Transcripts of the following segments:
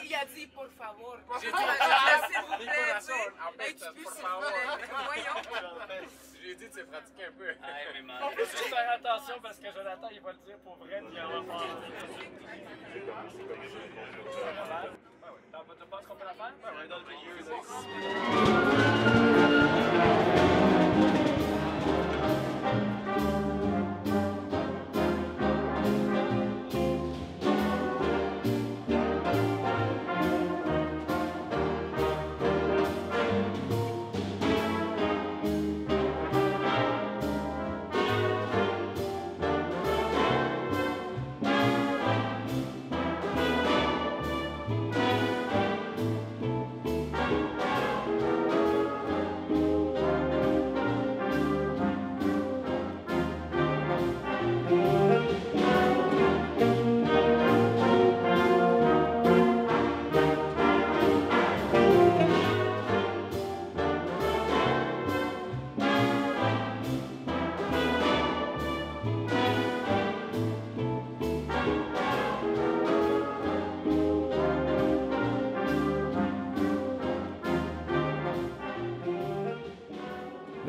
il a dit pour favor. J'ai dit, S'il vous mi plaît, corazón, en fait, excuse, por s'il favor. vous plaît. Voyons. J'ai dit de se pratiquer un peu. On peut juste faire attention parce que Jonathan, il va le dire pour vrai, puis on va faire. Tu penses qu'on peut la faire? Oui, dans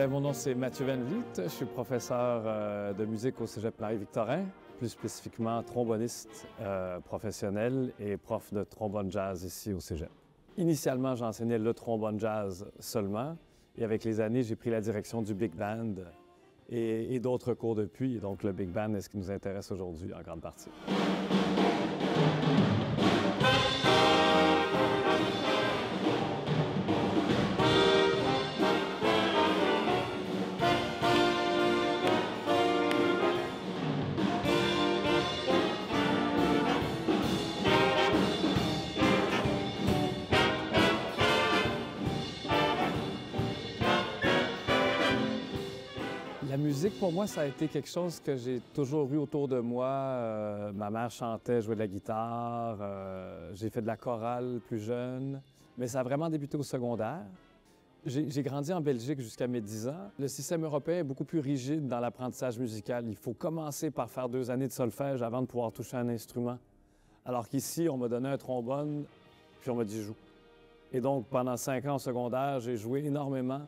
Mon nom, c'est Mathieu Van Vliet. Je suis professeur de musique au Cégep Marie-Victorin, plus spécifiquement tromboniste professionnel et prof de trombone jazz ici au Cégep. Initialement, j'enseignais le trombone jazz seulement, et avec les années, j'ai pris la direction du Big Band et d'autres cours depuis. Et donc, le Big Band est ce qui nous intéresse aujourd'hui en grande partie. La musique, pour moi, ça a été quelque chose que j'ai toujours eu autour de moi. Ma mère chantait, jouait de la guitare. J'ai fait de la chorale plus jeune. Mais ça a vraiment débuté au secondaire. J'ai grandi en Belgique jusqu'à mes 10 ans. Le système européen est beaucoup plus rigide dans l'apprentissage musical. Il faut commencer par faire 2 années de solfège avant de pouvoir toucher un instrument. Alors qu'ici, on m'a donné un trombone, puis on m'a dit « joue ». Et donc, pendant 5 ans au secondaire, j'ai joué énormément,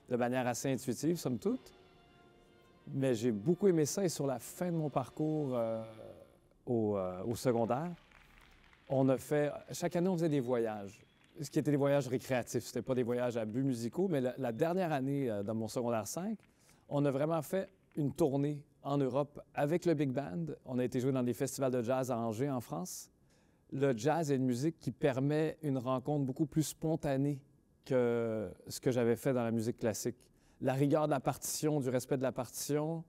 de manière assez intuitive, somme toute. Mais j'ai beaucoup aimé ça et sur la fin de mon parcours au secondaire, chaque année, on faisait des voyages, ce qui étaient des voyages récréatifs. C'était pas des voyages à but musicaux, mais la dernière année, dans mon secondaire 5, on a vraiment fait une tournée en Europe avec le Big Band. On a été joué dans des festivals de jazz à Angers, en France. Le jazz est une musique qui permet une rencontre beaucoup plus spontanée que ce que j'avais fait dans la musique classique. La rigueur de la partition, du respect de la partition,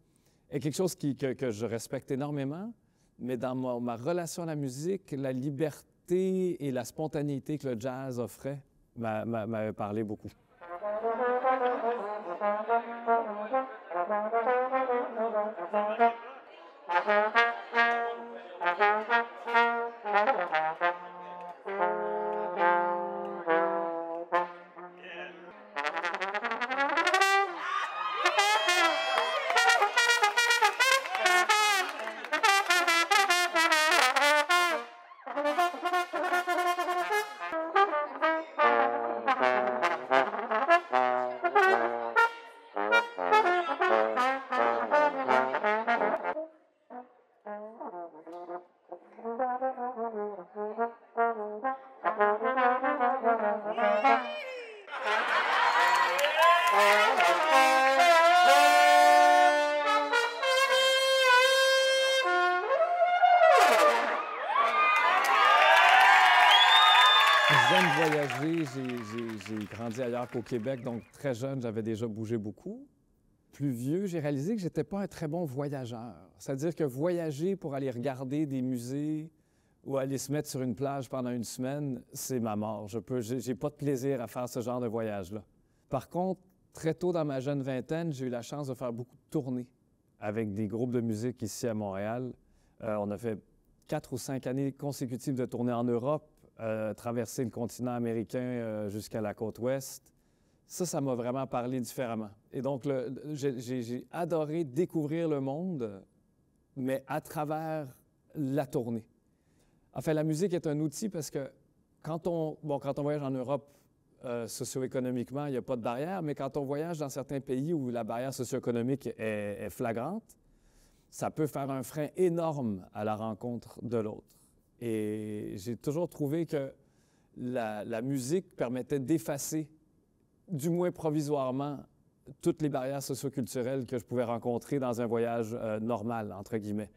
est quelque chose que je respecte énormément, mais dans ma relation à la musique, la liberté et la spontanéité que le jazz offrait m'avaient parlé beaucoup. J'aime voyager, j'ai grandi ailleurs qu'au Québec, donc très jeune, j'avais déjà bougé beaucoup. Plus vieux, j'ai réalisé que j'étais pas un très bon voyageur. C'est-à-dire que voyager pour aller regarder des musées ou aller se mettre sur une plage pendant une semaine, c'est ma mort. J'ai pas de plaisir à faire ce genre de voyage-là. Par contre, très tôt dans ma jeune vingtaine, j'ai eu la chance de faire beaucoup de tournées avec des groupes de musique ici à Montréal. On a fait 4 ou 5 années consécutives de tournées en Europe, traverser le continent américain jusqu'à la côte ouest. Ça m'a vraiment parlé différemment. Et donc, j'ai adoré découvrir le monde, mais à travers la tournée. Enfin, la musique est un outil parce que quand on voyage en Europe, socio-économiquement, il n'y a pas de barrière, mais quand on voyage dans certains pays où la barrière socio-économique est flagrante, ça peut faire un frein énorme à la rencontre de l'autre. Et j'ai toujours trouvé que la musique permettait d'effacer, du moins provisoirement, toutes les barrières socio-culturelles que je pouvais rencontrer dans un voyage normal, entre guillemets.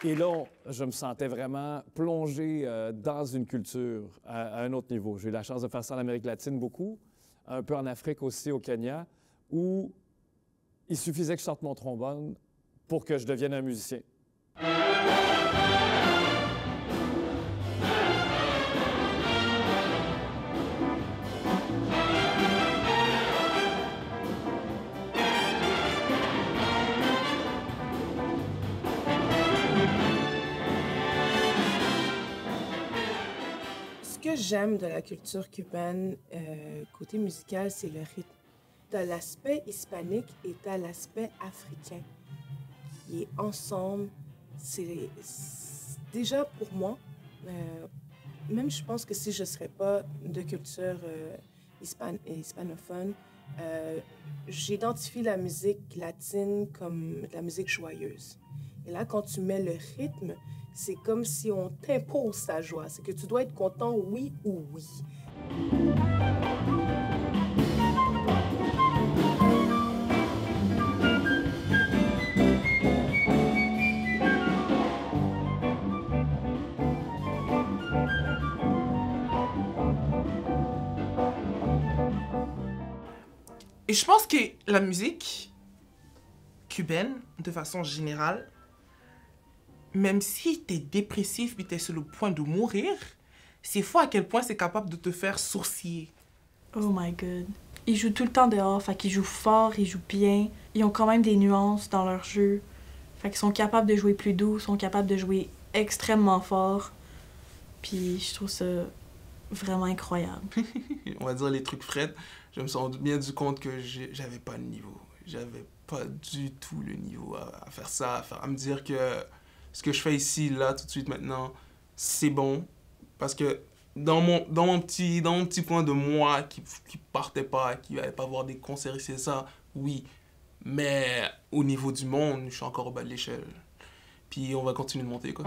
Et là, je me sentais vraiment plongé dans une culture à un autre niveau. J'ai eu la chance de faire ça en Amérique latine beaucoup, un peu en Afrique aussi, au Kenya, où il suffisait que je sorte mon trombone pour que je devienne un musicien. Ce que j'aime de la culture cubaine, côté musical, c'est le rythme. T'as l'aspect hispanique et t'as l'aspect africain qui est ensemble. Déjà pour moi, même je pense que si je ne serais pas de culture hispanophone, j'identifie la musique latine comme de la musique joyeuse. Et là, quand tu mets le rythme, c'est comme si on t'impose ta joie. C'est que tu dois être content, oui ou oui. Et je pense que la musique cubaine, de façon générale, même si t'es dépressif et t'es sur le point de mourir, c'est fou à quel point c'est capable de te faire sourciller. Oh my God. Ils jouent tout le temps dehors, fait qu'ils jouent fort, ils jouent bien. Ils ont quand même des nuances dans leur jeu. Fait qu'ils sont capables de jouer plus doux, sont capables de jouer extrêmement fort. Puis je trouve ça vraiment incroyable. On va dire les trucs Fred, je me suis bien rendu compte que j'avais pas le niveau. J'avais pas du tout le niveau à faire ça, à me dire que ce que je fais ici, là, tout de suite, maintenant, c'est bon. Parce que dans mon petit coin de moi qui partait pas, qui allait pas voir des concerts ici et ça, oui. Mais au niveau du monde, je suis encore au bas de l'échelle. Puis on va continuer de monter, quoi.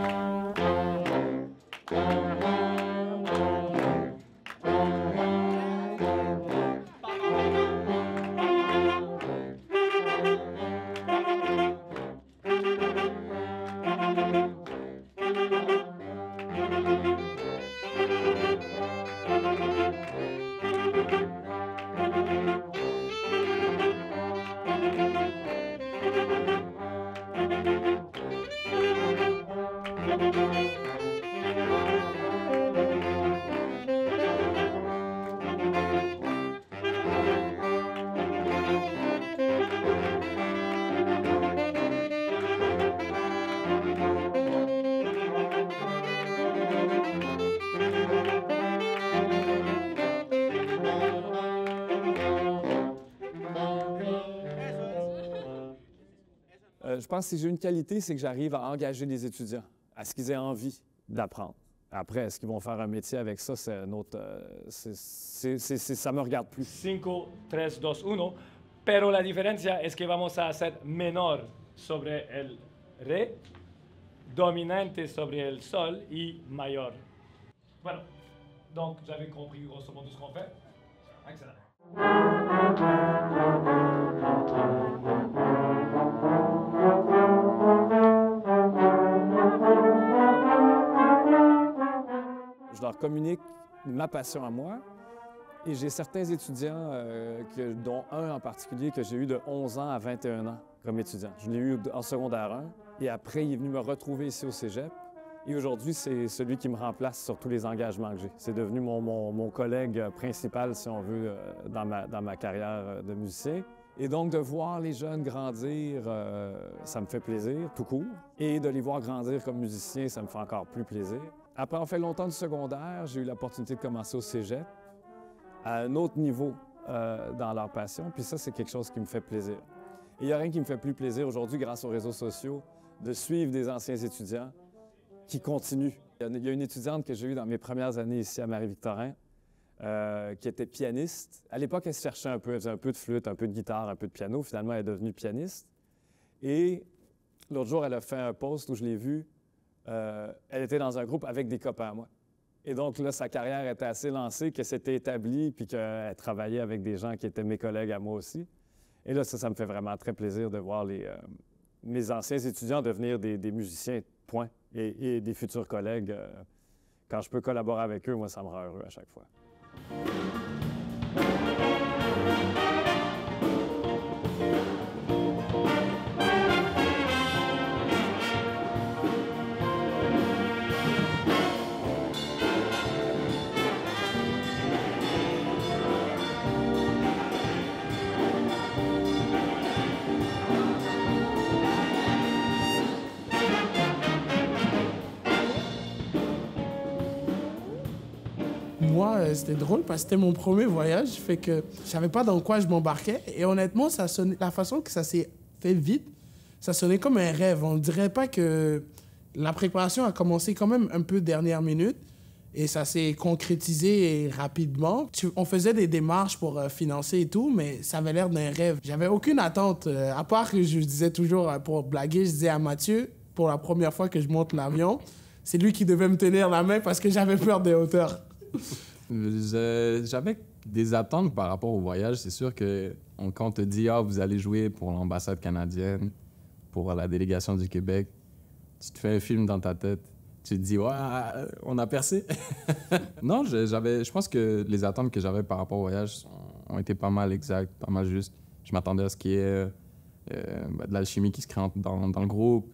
Je pense que si j'ai une qualité, c'est que j'arrive à engager les étudiants, à ce qu'ils aient envie d'apprendre. Après, est-ce qu'ils vont faire un métier avec ça? C'est un autre... ça me regarde plus. 5, 3, 2, 1. Pero la diferencia es que vamos a hacer menor sobre el re, dominante sobre el sol y mayor. Voilà. Donc, vous avez compris grosso modo ce qu'on fait. Excellent. Je leur communique ma passion à moi. Et j'ai certains étudiants, dont un en particulier, que j'ai eu de 11 ans à 21 ans comme étudiant. Je l'ai eu en secondaire 1. Et après, il est venu me retrouver ici au cégep. Et aujourd'hui, c'est celui qui me remplace sur tous les engagements que j'ai. C'est devenu mon collègue principal, si on veut, dans ma carrière de musicien. Et donc, de voir les jeunes grandir, ça me fait plaisir, tout court. Et de les voir grandir comme musiciens, ça me fait encore plus plaisir. Après avoir fait longtemps du secondaire, j'ai eu l'opportunité de commencer au cégep, à un autre niveau dans leur passion. Puis ça, c'est quelque chose qui me fait plaisir. Et il n'y a rien qui me fait plus plaisir aujourd'hui, grâce aux réseaux sociaux, de suivre des anciens étudiants qui continuent. Il y a une étudiante que j'ai eue dans mes premières années ici à Marie-Victorin, qui était pianiste. À l'époque, elle se cherchait un peu, elle faisait un peu de flûte, un peu de guitare, un peu de piano. Finalement, elle est devenue pianiste. Et l'autre jour, elle a fait un post où je l'ai vue. Elle était dans un groupe avec des copains à moi. Et donc là, sa carrière était assez lancée, qu'elle s'était établie, puis qu'elle travaillait avec des gens qui étaient mes collègues à moi aussi. Et là, ça me fait vraiment très plaisir de voir mes anciens étudiants devenir des musiciens, point, et des futurs collègues. Quand je peux collaborer avec eux, moi, ça me rend heureux à chaque fois. Moi, c'était drôle parce que c'était mon premier voyage, fait que je savais pas dans quoi je m'embarquais. Et honnêtement, ça sonnait, la façon que ça s'est fait vite, ça sonnait comme un rêve. On ne dirait pas que la préparation a commencé quand même un peu dernière minute et ça s'est concrétisé rapidement. On faisait des démarches pour financer et tout, mais ça avait l'air d'un rêve. J'avais aucune attente, à part que je disais toujours, pour blaguer, je disais à Mathieu, pour la première fois que je monte l'avion, c'est lui qui devait me tenir la main parce que j'avais peur des hauteurs. J'avais des attentes par rapport au voyage. C'est sûr que quand on te dit « Ah, vous allez jouer pour l'ambassade canadienne, pour la délégation du Québec », tu te fais un film dans ta tête. Tu te dis « Ouais, on a percé ». Non, je pense que les attentes que j'avais par rapport au voyage ont été pas mal exactes, pas mal justes. Je m'attendais à ce qu'il y ait de l'alchimie qui se crée dans le groupe.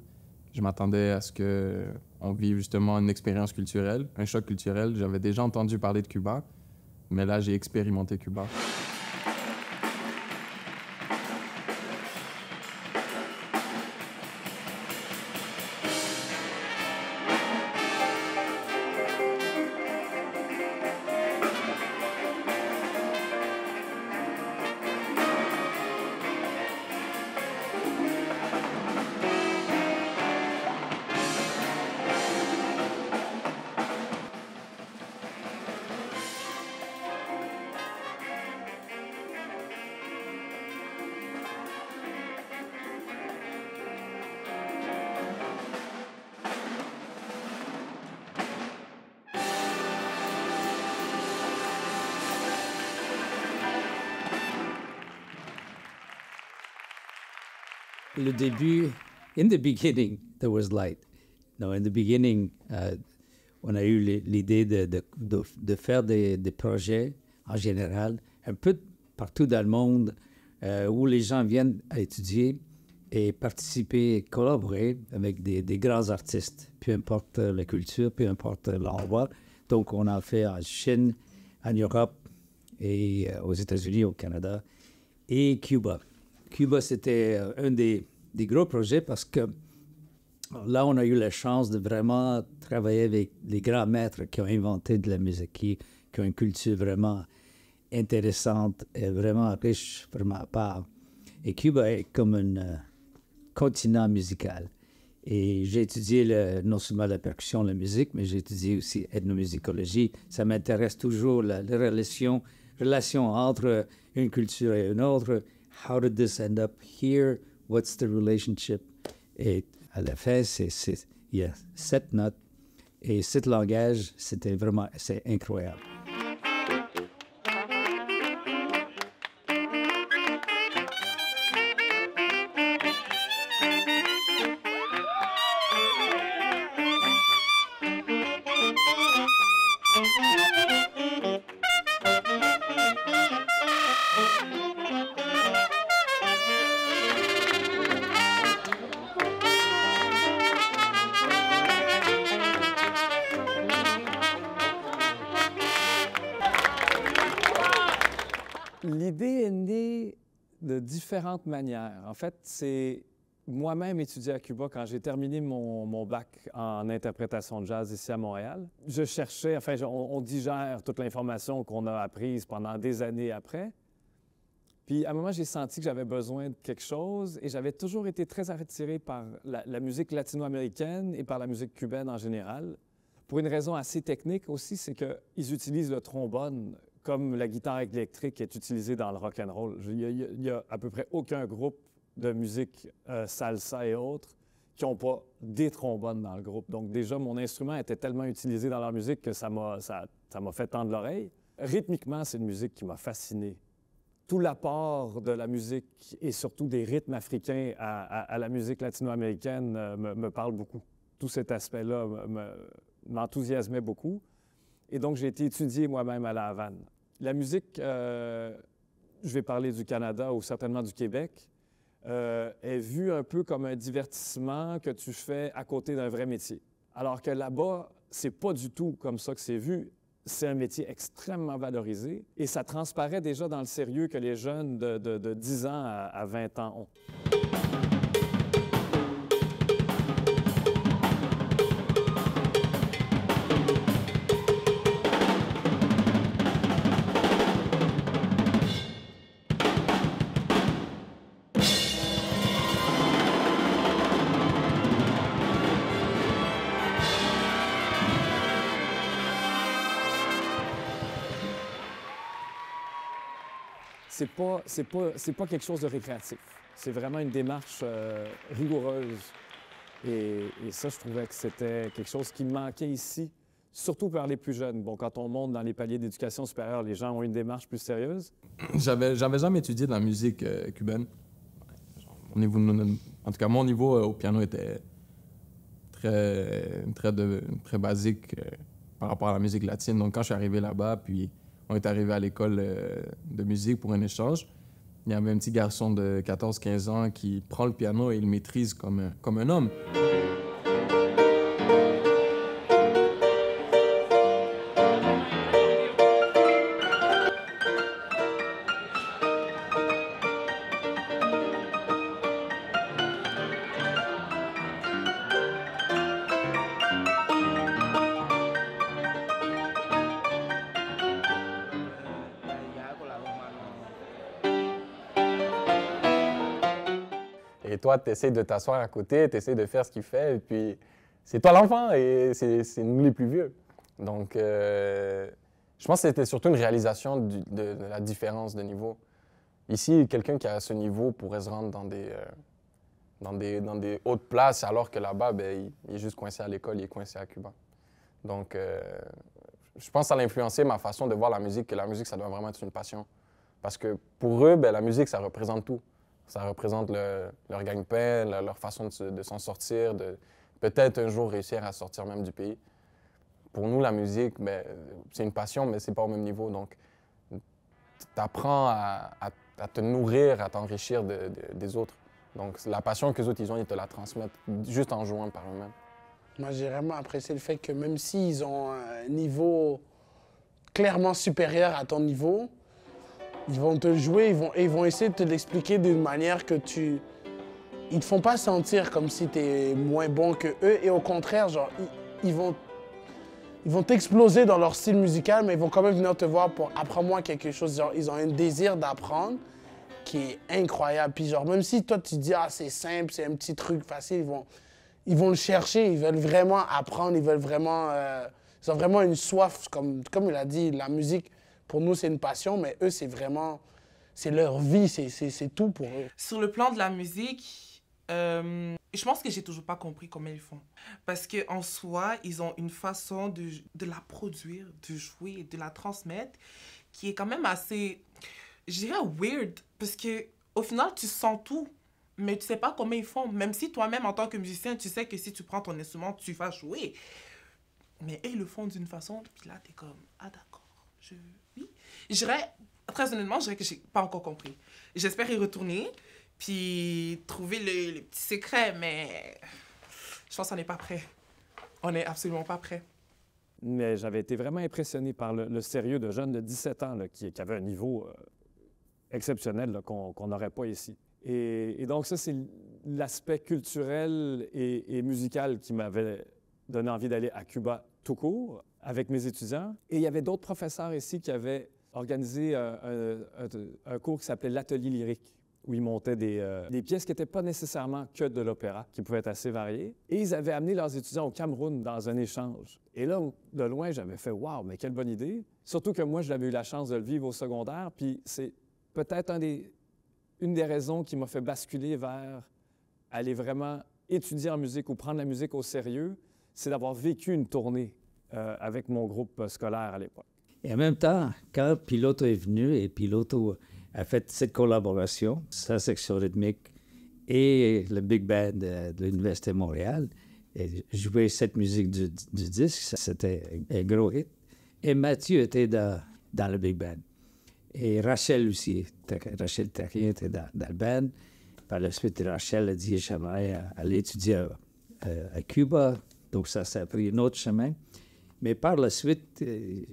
Je m'attendais à ce qu'on vive justement une expérience culturelle, un choc culturel. J'avais déjà entendu parler de Cuba, mais là, j'ai expérimenté Cuba. Le début, in the beginning, there was light. No, in the beginning, on a eu l'idée de faire des projets en général, un peu partout dans le monde, où les gens viennent à étudier et participer, collaborer avec des grands artistes, peu importe la culture, peu importe l'endroit. Donc, on a fait en Chine, en Europe, et aux États-Unis, au Canada, et Cuba. Cuba, c'était un des gros projets parce que là, on a eu la chance de vraiment travailler avec les grands maîtres qui ont inventé de la musique, qui ont une culture vraiment intéressante et vraiment riche, vraiment à part. Et Cuba est comme un continent musical. Et j'ai étudié non seulement la percussion, la musique, mais j'ai étudié aussi ethnomusicologie. Ça m'intéresse toujours, la relation entre une culture et une autre. How did this end up here? What's the relationship? Et à la fin, il y a 7 notes et 7 langages. C'est incroyable. L'idée est née de différentes manières. En fait, c'est moi-même étudié à Cuba quand j'ai terminé mon bac en interprétation de jazz ici à Montréal. Je cherchais, enfin, on digère toute l'information qu'on a apprise pendant des années après. Puis à un moment, j'ai senti que j'avais besoin de quelque chose et j'avais toujours été très attiré par la musique latino-américaine et par la musique cubaine en général. Pour une raison assez technique aussi, c'est qu'ils utilisent le trombone comme la guitare électrique est utilisée dans le rock and roll. Il y a à peu près aucun groupe de musique salsa et autres qui n'ont pas des trombones dans le groupe. Donc déjà, mon instrument était tellement utilisé dans leur musique que ça m'a fait tendre l'oreille. Rythmiquement, c'est une musique qui m'a fasciné. Tout l'apport de la musique et surtout des rythmes africains à la musique latino-américaine me parle beaucoup. Tout cet aspect-là m'enthousiasmait beaucoup. Et donc, j'ai été étudié moi-même à La Havane. La musique, je vais parler du Canada ou certainement du Québec, est vue un peu comme un divertissement que tu fais à côté d'un vrai métier. Alors que là-bas, c'est pas du tout comme ça que c'est vu. C'est un métier extrêmement valorisé et ça transparaît déjà dans le sérieux que les jeunes de 10 ans à 20 ans ont. C'est pas quelque chose de récréatif. C'est vraiment une démarche rigoureuse. Et ça, je trouvais que c'était quelque chose qui manquait ici, surtout par les plus jeunes. Bon, quand on monte dans les paliers d'éducation supérieure, les gens ont une démarche plus sérieuse. J'avais jamais étudié de la musique cubaine. En tout cas, mon niveau au piano était très basique par rapport à la musique latine. Donc, quand je suis arrivé là-bas, puis on est arrivé à l'école de musique pour un échange, il y avait un petit garçon de 14-15 ans qui prend le piano et il le maîtrise comme un homme. Et toi, tu essaies de t'asseoir à côté, tu essaies de faire ce qu'il fait, et puis c'est toi l'enfant et c'est nous les plus vieux. Donc, je pense que c'était surtout une réalisation de la différence de niveau. Ici, quelqu'un qui a ce niveau pourrait se rendre dans des hautes places, alors que là-bas, ben, il est juste coincé à l'école, il est coincé à Cuba. Donc, je pense que ça a influencé ma façon de voir la musique, que la musique, ça doit vraiment être une passion. Parce que pour eux, ben, la musique, ça représente tout. Ça représente leur gagne-pain, leur façon de s'en sortir, de peut-être un jour réussir à sortir même du pays. Pour nous, la musique, ben, c'est une passion, mais c'est pas au même niveau. Donc, tu apprends à te nourrir, à t'enrichir des autres. Donc, la passion que les autres, ils te la transmettent juste en jouant par eux-mêmes. Moi, j'ai vraiment apprécié le fait que même s'ils ont un niveau clairement supérieur à ton niveau, ils vont te jouer, ils vont essayer de te l'expliquer d'une manière que tu... Ils te font pas sentir comme si tu es moins bon que eux. Et au contraire, genre, ils vont t'exploser dans leur style musical, mais ils vont quand même venir te voir pour « apprends-moi quelque chose ». Genre, ils ont un désir d'apprendre qui est incroyable. Puis genre, même si toi, tu dis « ah, c'est simple, c'est un petit truc facile », ils vont le chercher, ils veulent vraiment apprendre, ils veulent vraiment... ils ont vraiment une soif, comme il a dit, la musique... Pour nous, c'est une passion, mais eux, c'est vraiment... C'est leur vie, c'est tout pour eux. Sur le plan de la musique, je pense que j'ai toujours pas compris comment ils font. Parce qu'en soi, ils ont une façon de la produire, de jouer, de la transmettre, qui est quand même assez, je dirais, weird. Parce qu'au final, tu sens tout, mais tu sais pas comment ils font. Même si toi-même, en tant que musicien, tu sais que si tu prends ton instrument, tu vas jouer. Mais eux, ils le font d'une façon, puis là, t'es comme, ah d'accord, oui. Je dirais, très honnêtement, je dirais que j'ai pas encore compris. J'espère y retourner, puis trouver les petits secrets, mais je pense qu'on n'est pas prêt. On n'est absolument pas prêt. Mais j'avais été vraiment impressionné par le sérieux de jeunes de 17 ans là, qui avaient un niveau exceptionnels là, qu'on n'aurait pas ici. Et donc ça, c'est l'aspect culturel et musical qui m'avait donné envie d'aller à Cuba tout court avec mes étudiants. Et il y avait d'autres professeurs ici qui avaient organisé un cours qui s'appelait l'Atelier lyrique, où ils montaient des pièces qui n'étaient pas nécessairement que de l'opéra, qui pouvaient être assez variées. Et ils avaient amené leurs étudiants au Cameroun dans un échange. Et là, de loin, j'avais fait « Wow, mais quelle bonne idée! » Surtout que moi, j'avais eu la chance de le vivre au secondaire, puis c'est peut-être une des raisons qui m'a fait basculer vers aller vraiment étudier en musique ou prendre la musique au sérieux, c'est d'avoir vécu une tournée avec mon groupe scolaire à l'époque. Et en même temps, quand Piloto est venu et Piloto a fait cette collaboration, sa section rythmique et le Big Band de l'Université de Montréal, et jouer cette musique du disque, c'était un gros hit. Et Mathieu était dans le Big Band. Et Rachel aussi, Rachel Terrien était dans le band. Par la suite, Rachel a dit, j'aimerais aller étudier à Cuba. Donc ça a pris un autre chemin. Mais par la suite,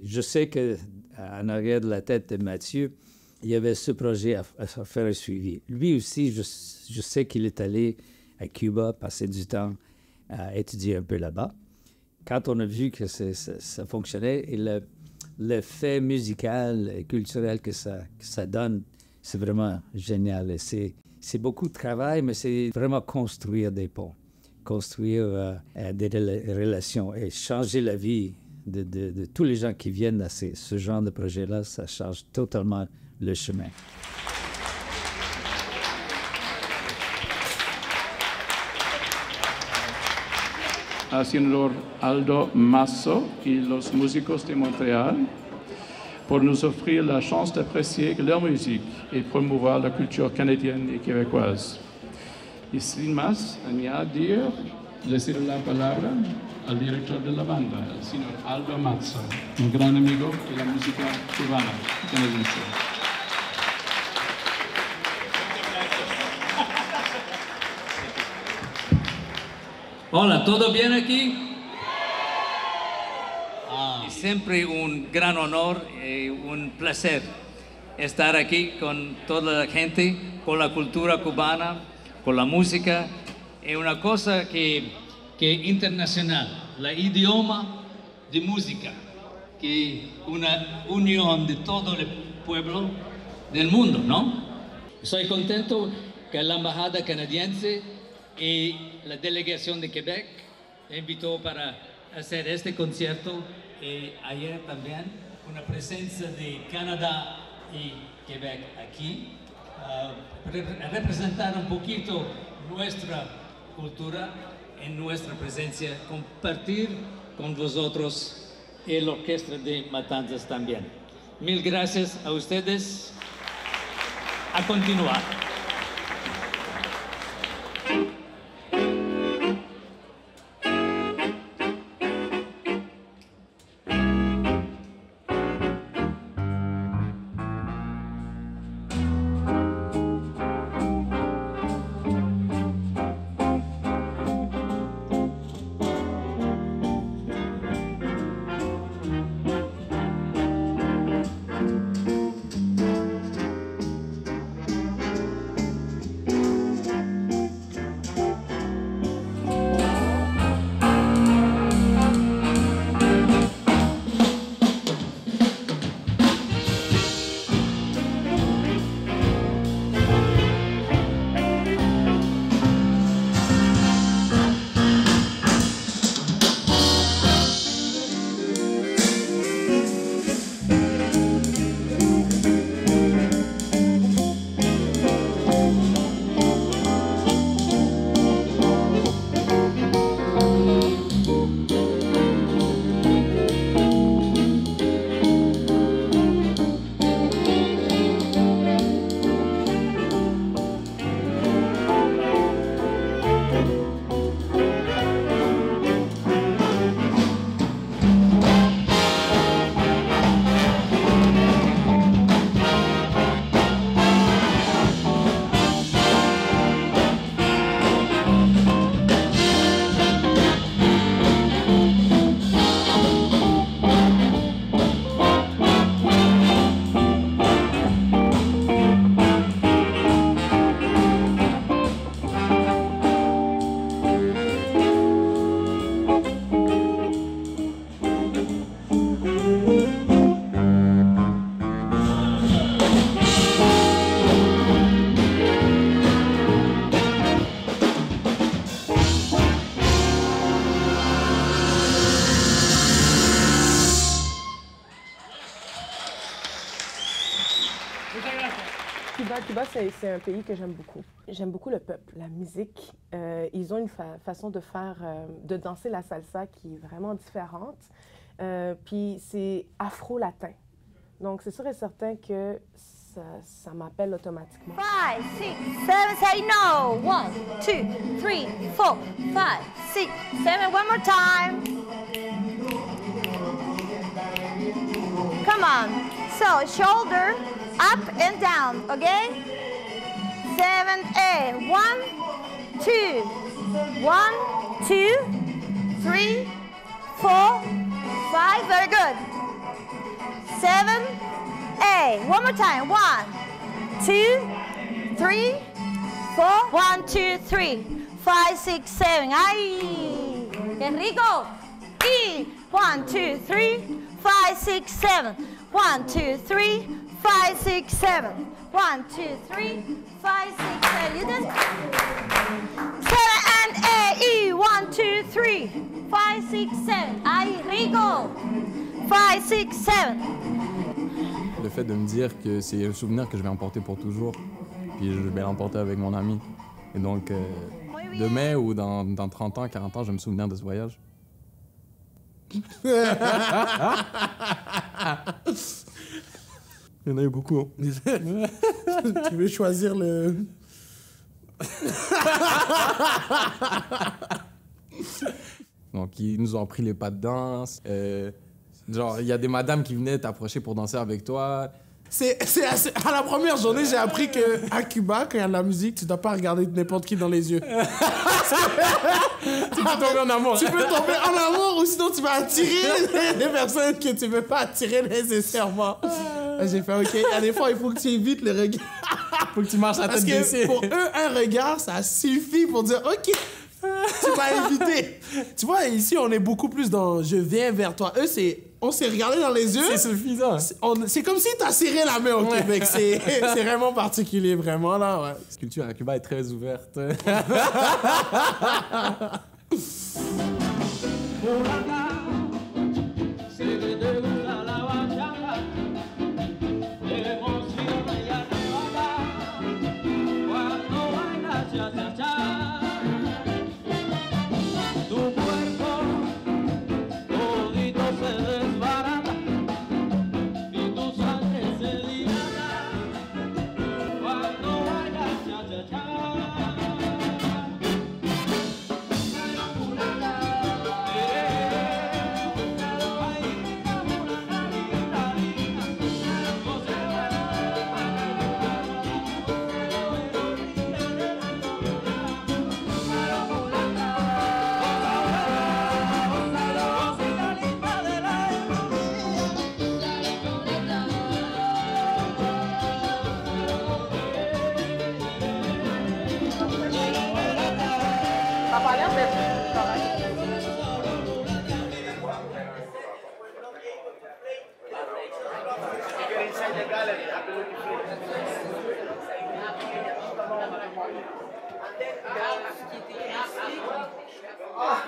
je sais qu'en arrière de la tête de Mathieu, il y avait ce projet à faire un suivi. Lui aussi, je sais qu'il est allé à Cuba, passer du temps à étudier un peu là-bas. Quand on a vu que ça fonctionnait, et l'effet musical et culturel que ça donne, c'est vraiment génial. Et c'est beaucoup de travail, mais c'est vraiment construire des ponts, construire des relations et changer la vie de tous les gens qui viennent à ce genre de projet-là. Ça change totalement le chemin. Al señor Aldo Masso y los músicos de Montréal pour nous offrir la chance d'apprécier leur musique et promouvoir la culture canadienne et québécoise. Y sin más, añadir, le cedo la palabra al director de la banda, el señor Aldo Masso, un gran amigo de la música cubana canadiense. Hola, ¿todo bien aquí? Es siempre un gran honor y un placer estar aquí con toda la gente, con la cultura cubana, con la música. Es una cosa que internacional, el idioma de música, que una unión de todo el pueblo del mundo, ¿no? Soy contento que la embajada canadiense y la delegación de Quebec me invitó para hacer este concierto y ayer también una presencia de Canadá y Quebec aquí, representar un poquito nuestra cultura en nuestra presencia, compartir con vosotros y la orquesta de Matanzas también. Mil gracias a ustedes. A continuar. Cuba, c'est un pays que j'aime beaucoup. J'aime beaucoup le peuple, la musique. Ils ont une façon de faire, de danser la salsa qui est vraiment différente. Puis c'est afro-latin. Donc c'est sûr et certain que ça m'appelle automatiquement. 5, 6, 7, say no. 1, 2, 3, 4, 5, 6, 7. One more time. Come on. So shoulder up and down, okay? 7, 8. 1, 2, 1, 2, 3, 4, 5. Very good. 7, 8. One more time. 1, 2, 3, 4. 1, 2, 3, 5, 6, 7. ¡Ay! ¡Qué rico! Y 1, 2, 3, 5, 6, 7. 1, 2, 3, 5, 6, 7. 1, 2, 3, 5, 6, 7. You did 7 and 8. Y 1, 2, 3, 5, 6, 7. ¡Ay, rico! 5, 6, 7. Le fait de me dire que c'est un souvenir que je vais emporter pour toujours, puis je vais l'emporter avec mon ami. Et donc, demain ou dans 30 ans, 40 ans, je vais me souvenir de ce voyage. Il y en a eu beaucoup. Tu veux choisir le... Donc, ils nous ont appris les pas de danse. Genre, il y a des madames qui venaient t'approcher pour danser avec toi. À la première journée, j'ai appris qu'à Cuba, quand il y a de la musique, tu dois pas regarder n'importe qui dans les yeux. Tu peux tomber en amour. Tu peux tomber en amour ou sinon tu vas attirer les personnes que tu veux pas attirer nécessairement. J'ai fait OK. À des fois, il faut que tu évites le regard. Faut que tu marches à tête baissée. Pour eux, un regard, ça suffit pour dire OK. Tu m'as invité. Tu vois, ici, on est beaucoup plus dans je viens vers toi. Eux, on s'est regardé dans les yeux. C'est suffisant. C'est comme si t'as serré la main au Québec. C'est vraiment particulier, vraiment, là, ouais. La culture à Cuba est très ouverte.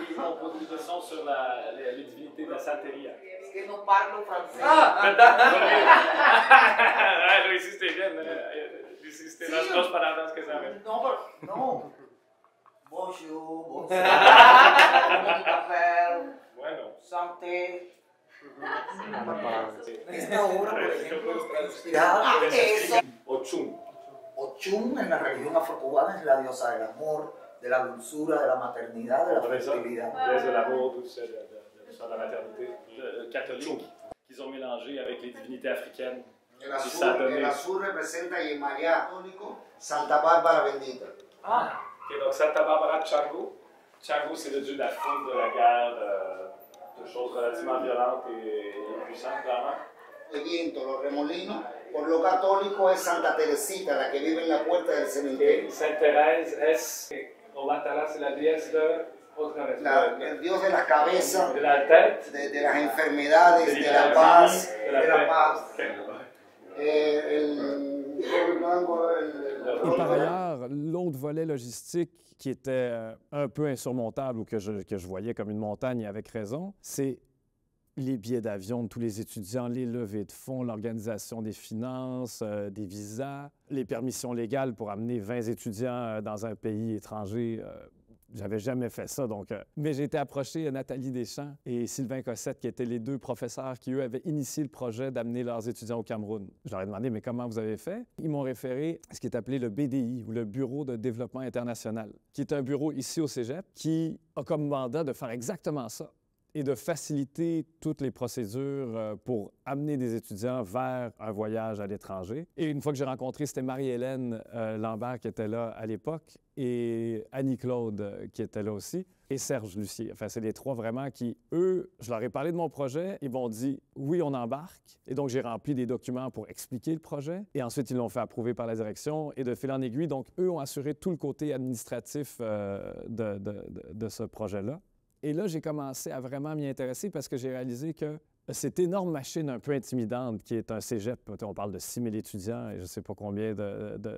Ils ont posé des questions sur les divinités de la Santeria. Que no parlo francés. ¿Verdad? Lo hiciste bien. Hiciste las dos palabras que sabes. No. Bonjour, bonsoir. Bueno. Santé. Esta obra, por ejemplo, está inspirada en eso. Ochum. Ochum en la religión afrocubana es la diosa del amor, de la dulzura, de la maternidad, de la fertilidad. De l'amour, de la maternité. Catholique qu'ils ont mélangé avec les divinités africaines. El azul representa y en María católico Santa Bárbara bendita. Ah. Okay, donc Santa Barbara Chango. Chango, c'est le dieu de la foudre, de la guerre, de choses relativement violentes et puissantes, clairement. El viento, los remolinos. Por lo católico es Santa Teresita, la que vive en la puerta del cementerio. Sainte Thérèse es, au Matala, c'est la déesse de... El dios de la cabeza, de la tête, de las enfermedades, de la paz, Et par ailleurs, l'autre volet logistique qui était un peu insurmontable ou que je voyais comme une montagne et avec raison, c'est les billets d'avion de tous les étudiants, les levées de fonds, l'organisation des finances, des visas, les permissions légales pour amener 20 étudiants dans un pays étranger. J'avais jamais fait ça, donc... Mais j'ai été approché Nathalie Deschamps et Sylvain Cossette, qui étaient les deux professeurs qui, eux, avaient initié le projet d'amener leurs étudiants au Cameroun. Je leur ai demandé, mais comment vous avez fait? Ils m'ont référé à ce qui est appelé le BDI, ou le Bureau de développement international, qui est un bureau ici au Cégep, qui a comme mandat de faire exactement ça et de faciliter toutes les procédures pour amener des étudiants vers un voyage à l'étranger. Et une fois que j'ai rencontré, c'était Marie-Hélène Lambert qui était là à l'époque et Annie-Claude qui était là aussi et Serge Lucier. Enfin, c'est les trois vraiment qui, eux, je leur ai parlé de mon projet, ils m'ont dit « oui, on embarque ». Et donc, j'ai rempli des documents pour expliquer le projet et ensuite, ils l'ont fait approuver par la direction et de fil en aiguille. Donc, eux ont assuré tout le côté administratif de ce projet-là. Et là, j'ai commencé à vraiment m'y intéresser parce que j'ai réalisé que cette énorme machine un peu intimidante qui est un cégep, on parle de 6 000 étudiants et je ne sais pas combien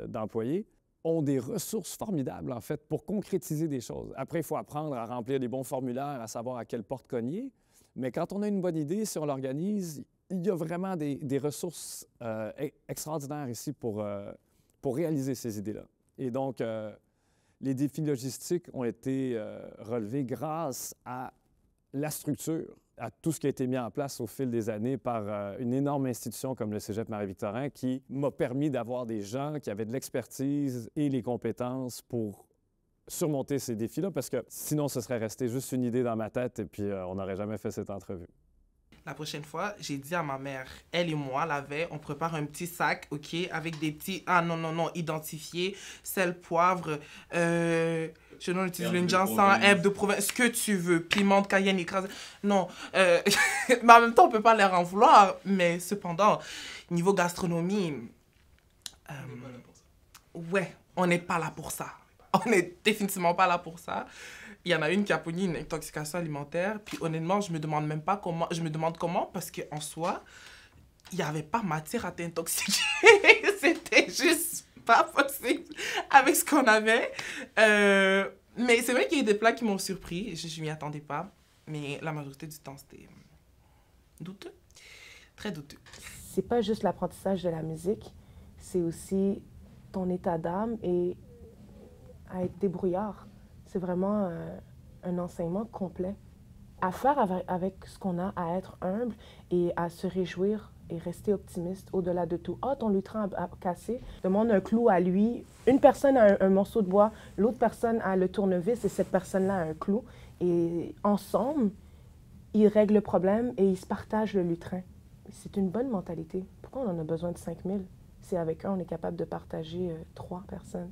d'employés, ont des ressources formidables, en fait, pour concrétiser des choses. Après, il faut apprendre à remplir les bons formulaires, à savoir à quelle porte cogner. Mais quand on a une bonne idée, si on l'organise, il y a vraiment des ressources extraordinaires ici pour réaliser ces idées-là. Et donc, les défis logistiques ont été relevés grâce à la structure, à tout ce qui a été mis en place au fil des années par une énorme institution comme le Cégep Marie-Victorin qui m'a permis d'avoir des gens qui avaient de l'expertise et les compétences pour surmonter ces défis-là, parce que sinon, ce serait resté juste une idée dans ma tête et puis on n'aurait jamais fait cette entrevue. La prochaine fois, j'ai dit à ma mère, elle et moi, la veille, on prépare un petit sac, OK, avec des petits... Ah non, identifiés, sel, poivre, je non utilise le ginseng, herbe de province, ce que tu veux, piment de Cayenne écrasé. Non, mais en même temps, on peut pas leur en vouloir, mais cependant, niveau gastronomie, ouais, on n'est pas là pour ça. On n'est définitivement pas là pour ça. Il y en a une qui a pogné une intoxication alimentaire, puis honnêtement, je me demande même pas comment, je me demande comment, parce qu'en soi, il n'y avait pas matière à t'intoxiquer. C'était juste pas possible avec ce qu'on avait. Mais c'est vrai qu'il y a eu des plats qui m'ont surpris, je m'y attendais pas, mais la majorité du temps, c'était douteux, très douteux. C'est pas juste l'apprentissage de la musique, c'est aussi ton état d'âme et à être débrouillard. C'est vraiment un enseignement complet. À faire avec ce qu'on a, à être humble et à se réjouir et rester optimiste au-delà de tout. Ah, ton lutrin a cassé, demande un clou à lui. Une personne a un morceau de bois, l'autre personne a le tournevis et cette personne-là a un clou. Et ensemble, ils règlent le problème et ils se partagent le lutrin. C'est une bonne mentalité. Pourquoi on en a besoin de 5000? C'est avec eux, on est capable de partager 3 personnes.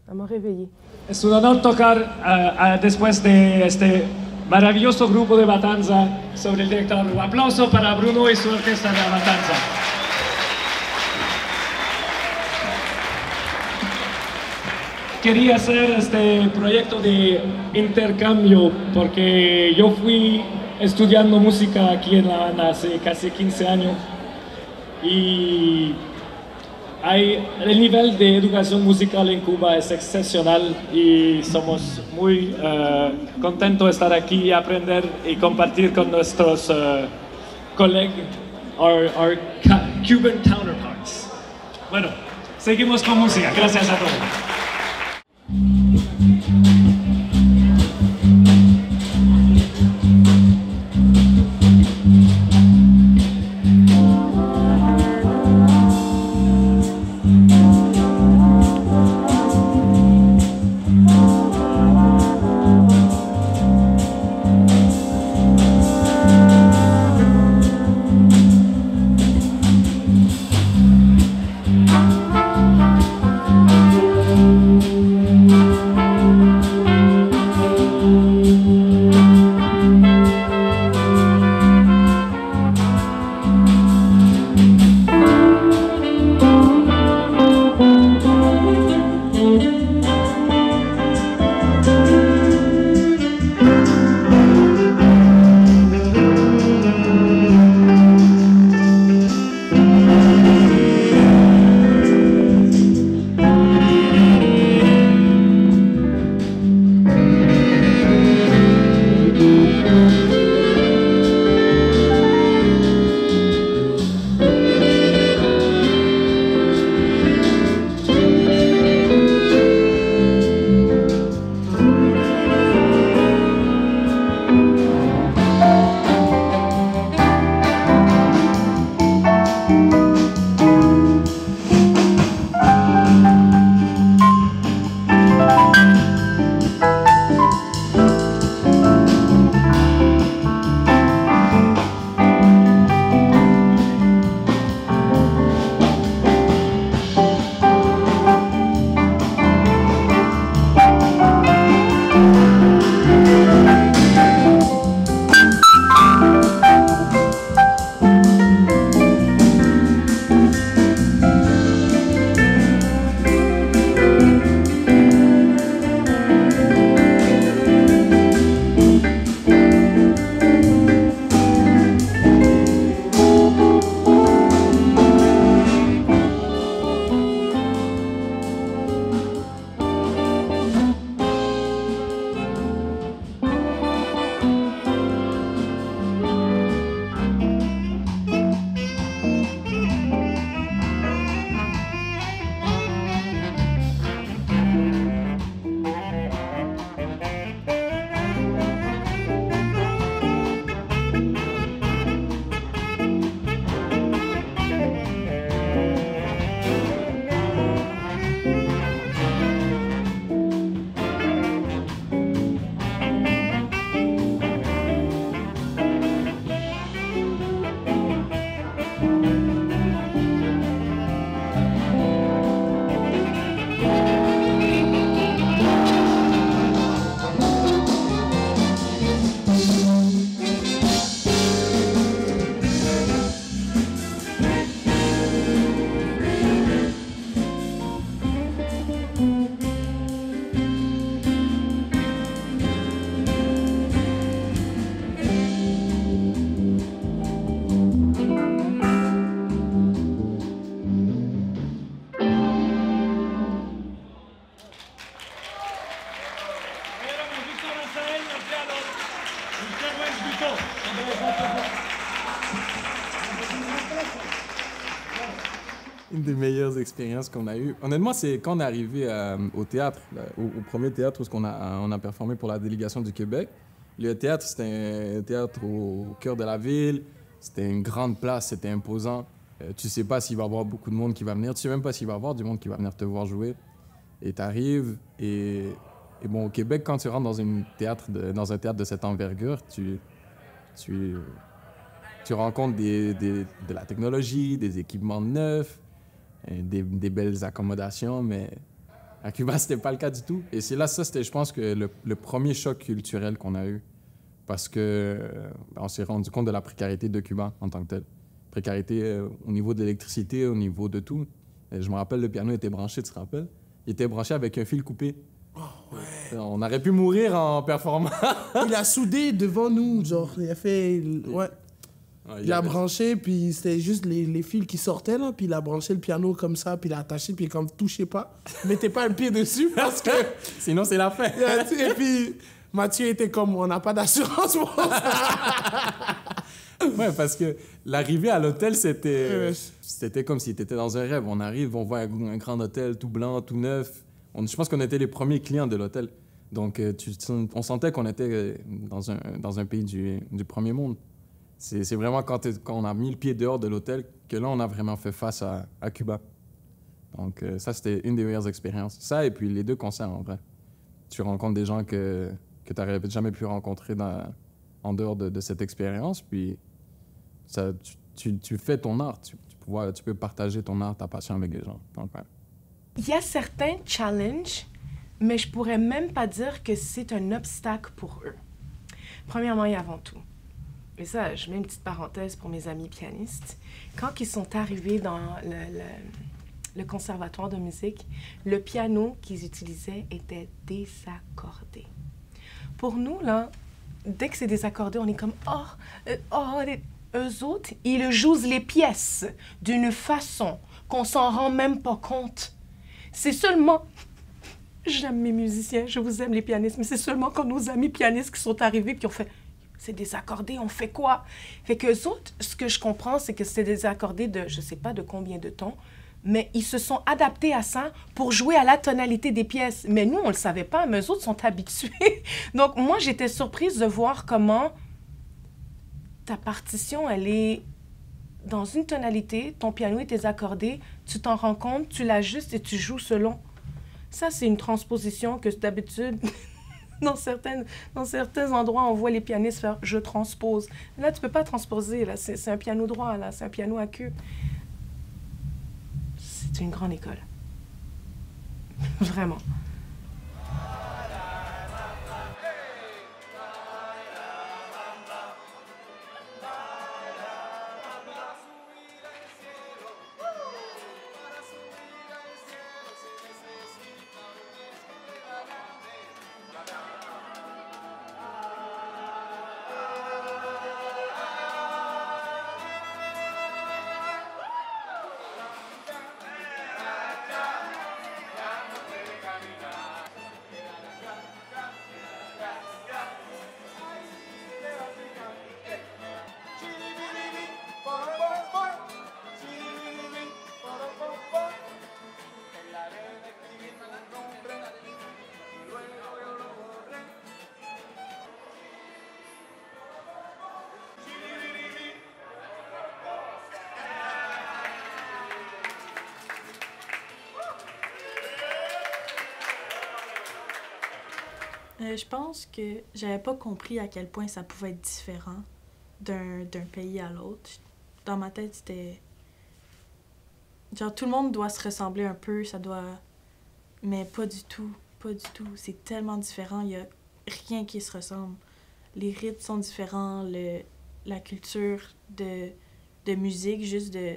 A me réveillé. Es un honor tocar después de este maravilloso grupo de Matanza sobre el director. Un aplauso para Bruno y su orquesta de la Matanza. Quería hacer este proyecto de intercambio porque yo fui estudiando música aquí en La Habana hace casi 15 años y el nivel de educación musical en Cuba es excepcional y somos muy contentos de estar aquí y aprender y compartir con nuestros colegas, our Cuban counterparts. Bueno, seguimos con música. Gracias a todos. une des meilleures expériences qu'on a eues. Honnêtement, c'est quand on est arrivé au théâtre, là, au premier théâtre où on a performé pour la délégation du Québec. Le théâtre, c'était un théâtre au cœur de la ville. C'était une grande place, c'était imposant. Tu sais pas s'il va y avoir beaucoup de monde qui va venir. Tu sais même pas s'il va y avoir du monde qui va venir te voir jouer. Et t'arrives et bon, au Québec, quand tu rentres dans un théâtre de cette envergure, tu rencontres de la technologie, des équipements neufs, des belles accommodations, mais à Cuba, c'était pas le cas du tout. Et c'est là, ça, c'était, je pense, que le premier choc culturel qu'on a eu, parce que on s'est rendu compte de la précarité de Cuba en tant que tel. Précarité au niveau de l'électricité, au niveau de tout. Et je me rappelle, le piano était branché, tu te rappelles? Il était branché avec un fil coupé. Oh, ouais. On aurait pu mourir en performant. Il a soudé devant nous, genre, il a fait... Ouais. Il a branché, puis c'était juste les fils qui sortaient, là, puis il a branché le piano comme ça, puis il a attaché, puis comme, touchez pas, mettez pas le pied dessus, parce que... Sinon, c'est la fin. Et puis, Mathieu était comme, on n'a pas d'assurance pour ça. Ouais, parce que l'arrivée à l'hôtel, c'était comme si tu étais dans un rêve. On arrive, on voit un grand hôtel tout blanc, tout neuf. Je pense qu'on était les premiers clients de l'hôtel. Donc, on sentait qu'on était dans un pays du premier monde. C'est vraiment quand on a mis le pied dehors de l'hôtel que là, on a vraiment fait face à Cuba. Donc, ça, c'était une des meilleures expériences. Ça, et puis les 2 concerts, en vrai. Tu rencontres des gens que tu n'aurais jamais pu rencontrer en dehors de cette expérience. Puis, ça, tu fais ton art. Tu peux partager ton art, ta passion avec les gens. Donc, ouais. Il y a certains challenges, mais je pourrais même pas dire que c'est un obstacle pour eux. Premièrement et avant tout. Et ça, je mets une petite parenthèse pour mes amis pianistes. Quand ils sont arrivés dans le conservatoire de musique, le piano qu'ils utilisaient était désaccordé. Pour nous, là, dès que c'est désaccordé, on est comme eux autres, ils jouent les pièces d'une façon qu'on s'en rend même pas compte. C'est seulement... J'aime mes musiciens, je vous aime les pianistes, mais c'est seulement quand nos amis pianistes qui sont arrivés qui ont fait... C'est désaccordé, on fait quoi? Fait qu'eux autres, ce que je comprends, c'est que c'est désaccordé de je sais pas de combien de temps, mais ils se sont adaptés à ça pour jouer à la tonalité des pièces. Mais nous, on le savait pas, mais eux autres sont habitués. Donc moi, j'étais surprise de voir comment ta partition, elle est dans une tonalité, ton piano est désaccordé, tu t'en rends compte, tu l'ajustes et tu joues selon. Ça, c'est une transposition que d'habitude... Dans certains endroits, on voit les pianistes faire « je transpose ». Là, tu peux pas transposer. Là, c'est un piano droit, là, c'est un piano à queue. C'est une grande école. Vraiment. Je pense que j'avais pas compris à quel point ça pouvait être différent d'un pays à l'autre. Dans ma tête, c'était... Genre, tout le monde doit se ressembler un peu, ça doit... Mais pas du tout, pas du tout. C'est tellement différent, il y a rien qui se ressemble. Les rythmes sont différents, la culture de musique, juste de...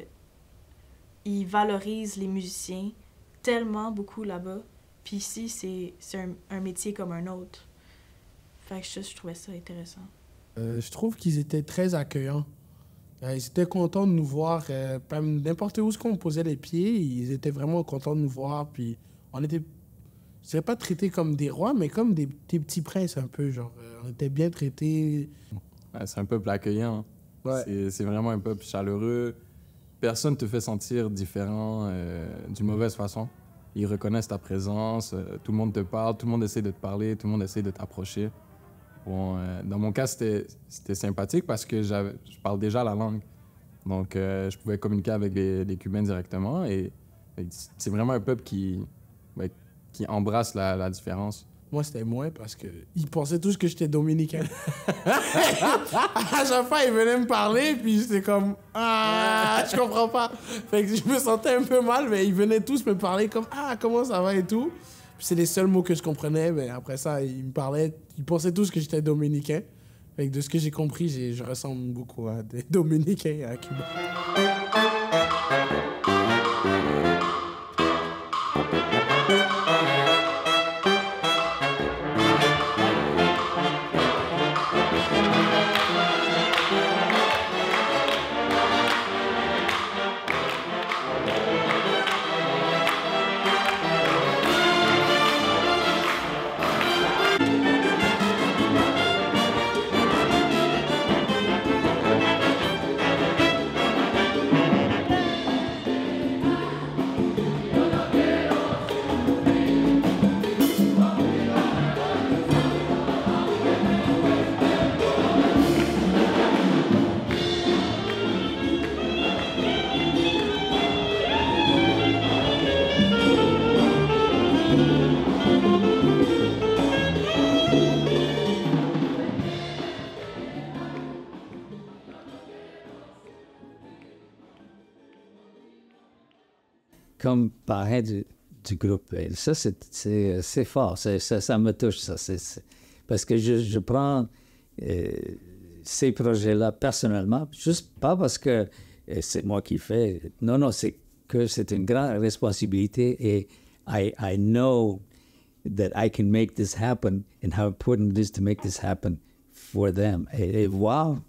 Ils valorisent les musiciens tellement beaucoup là-bas. Puis ici, c'est un métier comme un autre. Fait que je trouvais ça intéressant. Je trouve qu'ils étaient très accueillants. Ils étaient contents de nous voir. N'importe où qu'on posait les pieds, ils étaient vraiment contents de nous voir. Puis on était, je dirais pas traités comme des rois, mais comme des petits princes un peu. Genre, on était bien traités. Ouais, c'est un peuple accueillant. Ouais. C'est vraiment un peuple chaleureux. personne te fait sentir différent d'une mauvaise façon. Ils reconnaissent ta présence, tout le monde te parle, tout le monde essaie de te parler, tout le monde essaie de t'approcher. Bon, dans mon cas, c'était sympathique parce que je parle déjà la langue. Donc, je pouvais communiquer avec les Cubains directement. Et c'est vraiment un peuple qui embrasse la différence. Moi, c'était moins parce qu'ils pensaient tous que j'étais dominicain. À chaque fois, ils venaient me parler, puis j'étais comme « Ah, je comprends pas ». Fait que je me sentais un peu mal, mais ils venaient tous me parler comme « Ah, comment ça va » et tout. Puis c'est les seuls mots que je comprenais, mais après ça, ils me parlaient, ils pensaient tous que j'étais dominicain. Fait que de ce que j'ai compris, je ressemble beaucoup à des Dominicains à Cuba. Comme parrain du groupe. Et ça, c'est fort. Ça me touche, ça. Parce que je prends ces projets-là personnellement, juste pas parce que c'est moi qui le fais. Non, c'est que c'est une grande responsabilité et I know that I can make this happen and how important it is to make this happen for them. Et voir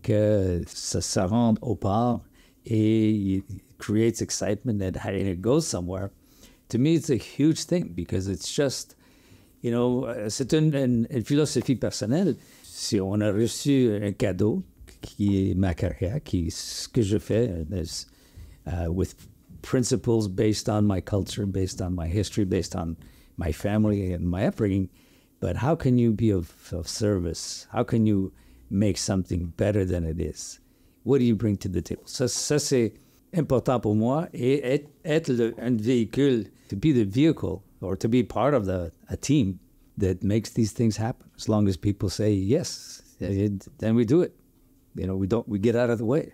que ça rentre au part et it creates excitement and it goes somewhere. To me, it's a huge thing because it's just, you know, c'est une philosophie personnelle. Si on a reçu un cadeau qui est ma carrière, qui est ce que je fais, with principles based on my culture, based on my history, based on my family and my upbringing, but how can you be of service? How can you make something better than it is? What do you bring to the table? Ça c'est important pour moi et être un véhicule, to be the vehicle or to be part of a team that makes these things happen. As long as people say yes, then we do it. You know, we get out of the way.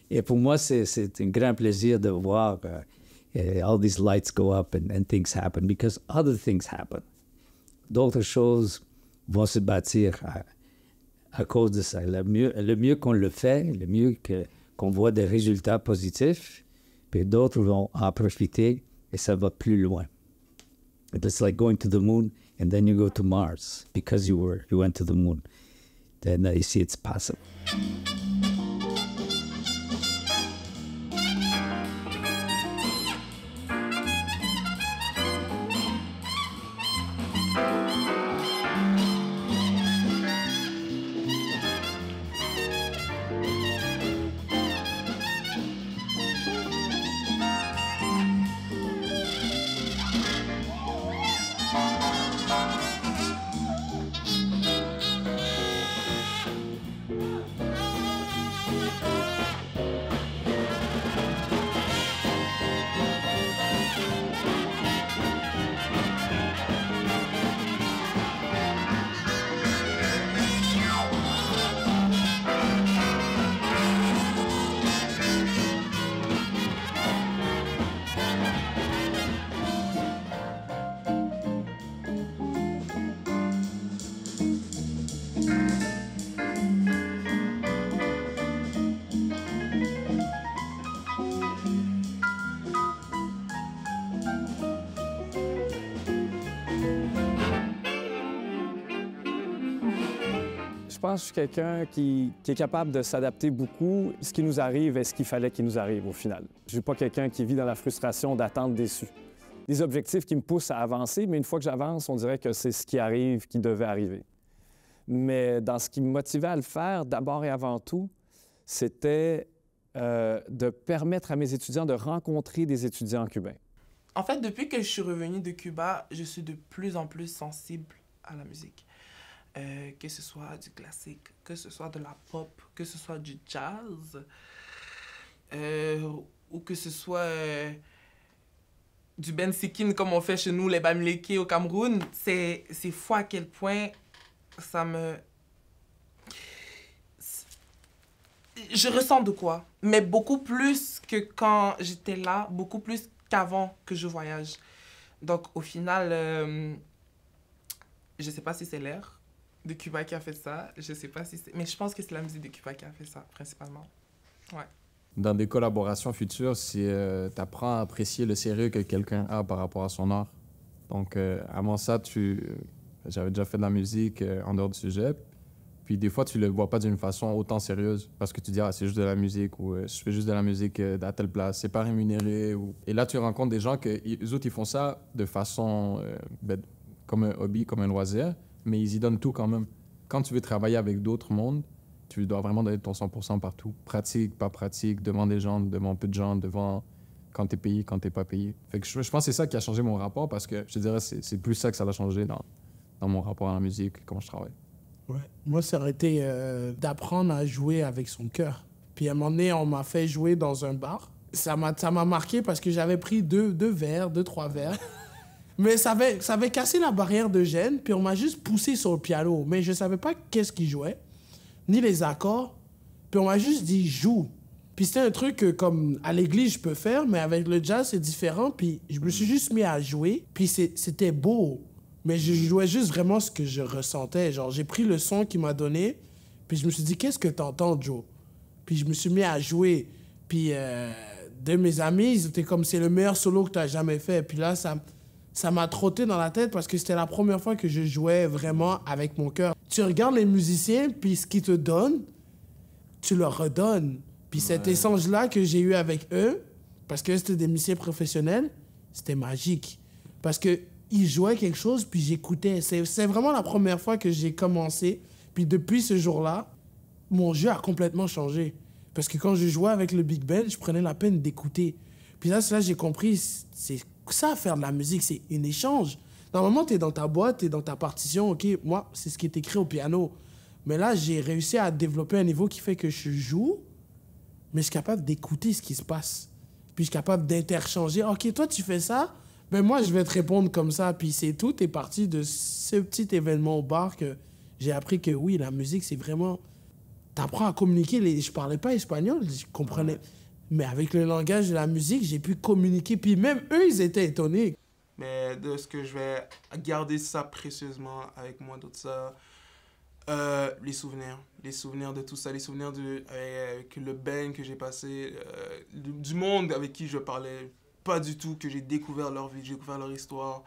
Et pour moi, c'est un grand plaisir de voir all these lights go up and things happen because other things happen. D'autres choses vont se bâtir à cause de ça. Le mieux qu'on le fait, le mieux qu'on voit des résultats positifs, puis d'autres vont en profiter et ça va plus loin. It's like going to the moon and then you go to Mars because you went to the moon. Then you see it's possible. Je pense que je suis quelqu'un qui est capable de s'adapter beaucoup. Ce qui nous arrive est ce qu'il fallait qu'il nous arrive au final. Je ne suis pas quelqu'un qui vit dans la frustration d'attendre déçu. Des objectifs qui me poussent à avancer, mais une fois que j'avance, on dirait que c'est ce qui arrive qui devait arriver. Mais dans ce qui me motivait à le faire, d'abord et avant tout, c'était de permettre à mes étudiants de rencontrer des étudiants cubains. En fait, depuis que je suis revenue de Cuba, je suis de plus en plus sensible à la musique. Que ce soit du classique, que ce soit de la pop, que ce soit du jazz, ou que ce soit du Ben Sikin comme on fait chez nous, les Bamileke au Cameroun. C'est fou à quel point ça me... Je ressens de quoi, mais beaucoup plus que quand j'étais là, beaucoup plus qu'avant que je voyage. Donc, au final, je sais pas si c'est l'air de Cuba qui a fait ça, je sais pas si c'est... Mais je pense que c'est la musique de Cuba qui a fait ça, principalement. Ouais. Dans des collaborations futures, si tu apprends à apprécier le sérieux que quelqu'un a par rapport à son art. Donc, avant ça, j'avais déjà fait de la musique en dehors du sujet. Puis des fois, tu le vois pas d'une façon autant sérieuse parce que tu dis, ah, c'est juste de la musique ou je fais juste de la musique à telle place, c'est pas rémunéré. Et là, tu rencontres des gens que les autres, ils font ça de façon comme un hobby, comme un loisir, mais ils y donnent tout quand même. Quand tu veux travailler avec d'autres mondes, tu dois vraiment donner ton 100% partout. Pratique, pas pratique, devant des gens, devant peu de gens, devant quand t'es payé, quand t'es pas payé. Fait que je pense que c'est ça qui a changé mon rapport parce que je te dirais c'est plus ça que ça a changé dans mon rapport à la musique, comment je travaille. Ouais. Moi, ça aurait été d'apprendre à jouer avec son cœur. Puis à un moment donné, on m'a fait jouer dans un bar. Ça m'a marqué parce que j'avais pris deux, trois verres. Mais ça avait cassé la barrière de gêne. Puis on m'a juste poussé sur le piano. Mais je savais pas qu'est-ce qu'il jouait, ni les accords. Puis on m'a juste dit « joue ». Puis c'était un truc que, comme à l'église, je peux faire, mais avec le jazz, c'est différent. Puis je me suis juste mis à jouer. Puis c'était beau. Mais je jouais juste vraiment ce que je ressentais. Genre, j'ai pris le son qu'il m'a donné, puis je me suis dit, qu'est-ce que t'entends, Joe? Puis je me suis mis à jouer. Puis de mes amis, ils étaient comme, c'est le meilleur solo que t'as jamais fait. Puis là, ça m'a trotté dans la tête parce que c'était la première fois que je jouais vraiment avec mon cœur. Tu regardes les musiciens, puis ce qu'ils te donnent, tu leur redonnes. Puis cet échange-là que j'ai eu avec eux, parce que c'était des musiciens professionnels, c'était magique. Parce que ils jouaient quelque chose, puis j'écoutais. C'est vraiment la première fois que j'ai commencé. Puis depuis ce jour-là, mon jeu a complètement changé. Parce que quand je jouais avec le Big Band, je prenais la peine d'écouter. Puis là, j'ai compris, c'est ça, faire de la musique, c'est un échange. Normalement, tu es dans ta boîte, tu es dans ta partition, OK, moi, c'est ce qui est écrit au piano. Mais là, j'ai réussi à développer un niveau qui fait que je joue, mais je suis capable d'écouter ce qui se passe. Puis je suis capable d'interchanger. OK, toi, tu fais ça, ben moi, je vais te répondre comme ça. Puis c'est tout est parti de ce petit événement au bar que j'ai appris que oui, la musique, c'est vraiment... T'apprends à communiquer. Je parlais pas espagnol, je comprenais. Mais avec le langage de la musique, j'ai pu communiquer. Puis même eux, ils étaient étonnés. Mais de ce que je vais garder ça précieusement avec moi, tout ça, les souvenirs de tout ça, les souvenirs avec le band que j'ai passé, du monde avec qui je parlais pas du tout, que j'ai découvert leur vie, que j'ai découvert leur histoire,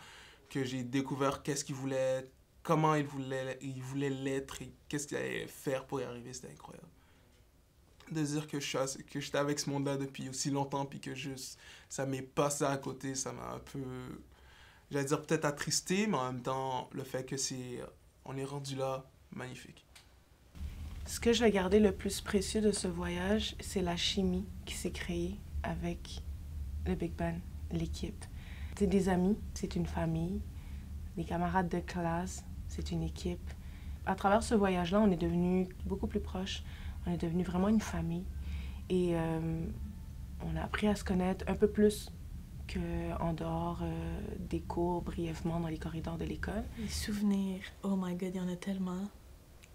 que j'ai découvert qu'est-ce qu'ils voulaient, comment ils voulaient l'être et qu'est-ce qu'ils allaient faire pour y arriver, c'était incroyable. De dire que j'étais avec ce monde-là depuis aussi longtemps, puis que juste, ça m'est passé à côté, ça m'a un peu, j'allais dire peut-être attristé, mais en même temps, le fait que on est rendu là, magnifique. Ce que je vais garder le plus précieux de ce voyage, c'est la chimie qui s'est créée avec le Big Band, l'équipe. C'est des amis, c'est une famille, des camarades de classe, c'est une équipe. À travers ce voyage-là, on est devenus beaucoup plus proches. On est devenus vraiment une famille. Et on a appris à se connaître un peu plus qu'en dehors des cours, brièvement dans les corridors de l'école. Les souvenirs, oh my God, il y en a tellement.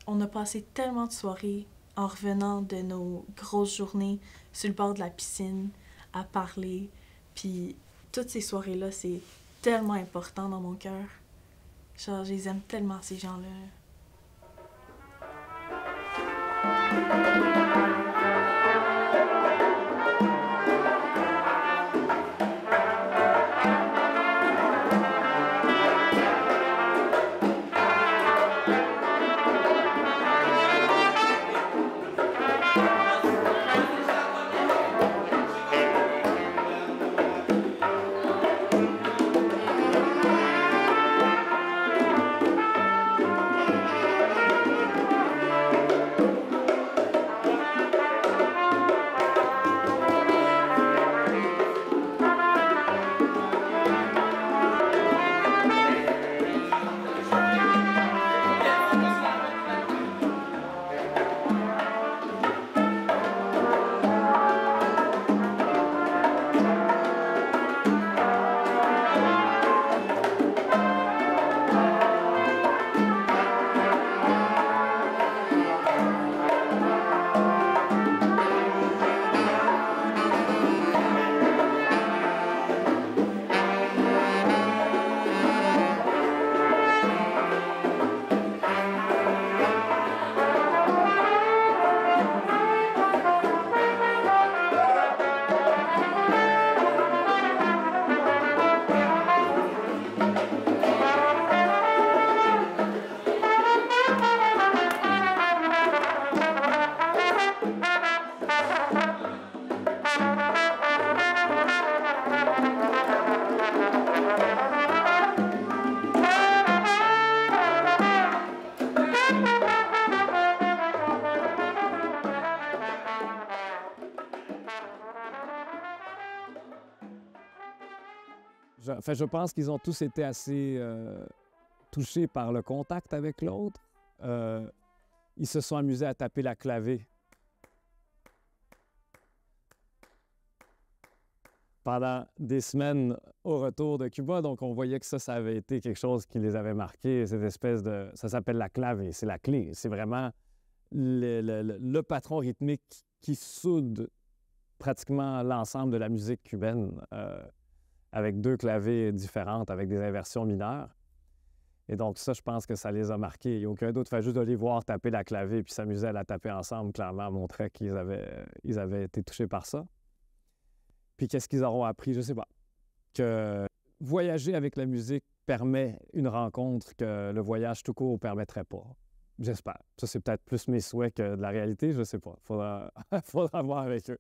On a passé tellement de soirées en revenant de nos grosses journées sur le bord de la piscine, à parler. Puis toutes ces soirées-là, c'est tellement important dans mon cœur. Genre, je les aime tellement, ces gens-là. Je pense qu'ils ont tous été assez touchés par le contact avec l'autre. Ils se sont amusés à taper la clavée. Pendant des semaines au retour de Cuba, donc on voyait que ça avait été quelque chose qui les avait marqués, cette espèce de... Ça s'appelle la clavée, c'est la clé. C'est vraiment le patron rythmique qui soude pratiquement l'ensemble de la musique cubaine avec 2 clavées différentes, avec des inversions mineures. Et donc ça, je pense que ça les a marqués. Il n'y a aucun doute, fait juste de les voir taper la clavée puis s'amuser à la taper ensemble, clairement, montrait qu'ils avaient été touchés par ça. Puis qu'est-ce qu'ils auront appris? Je ne sais pas. Que voyager avec la musique permet une rencontre que le voyage tout court ne permettrait pas. J'espère. Ça, c'est peut-être plus mes souhaits que de la réalité, je ne sais pas. Faudra voir avec eux.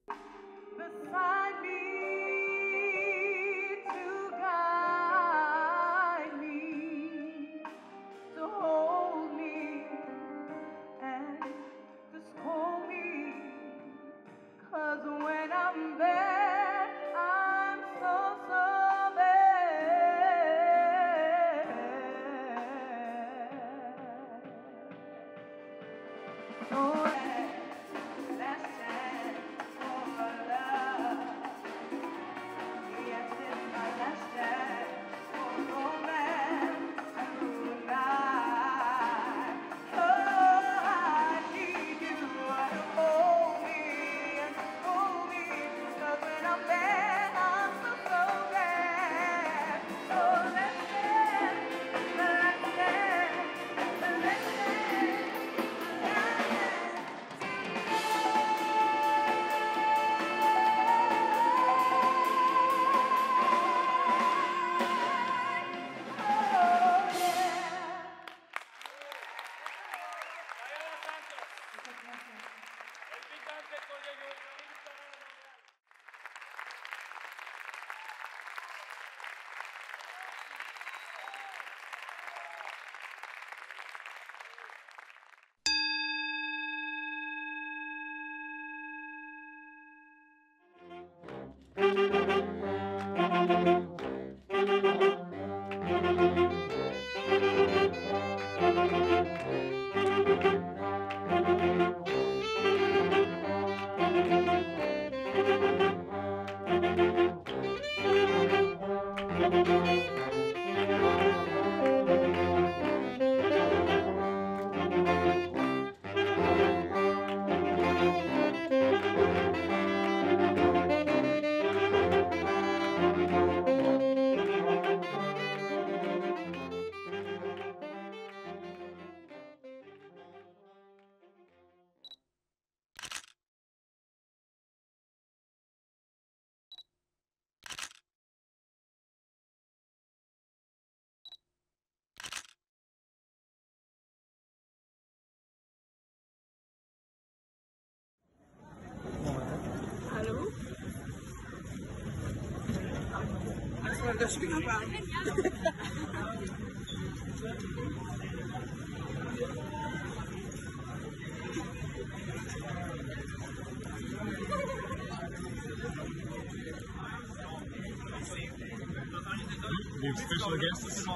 Des special guests,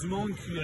du monde qui...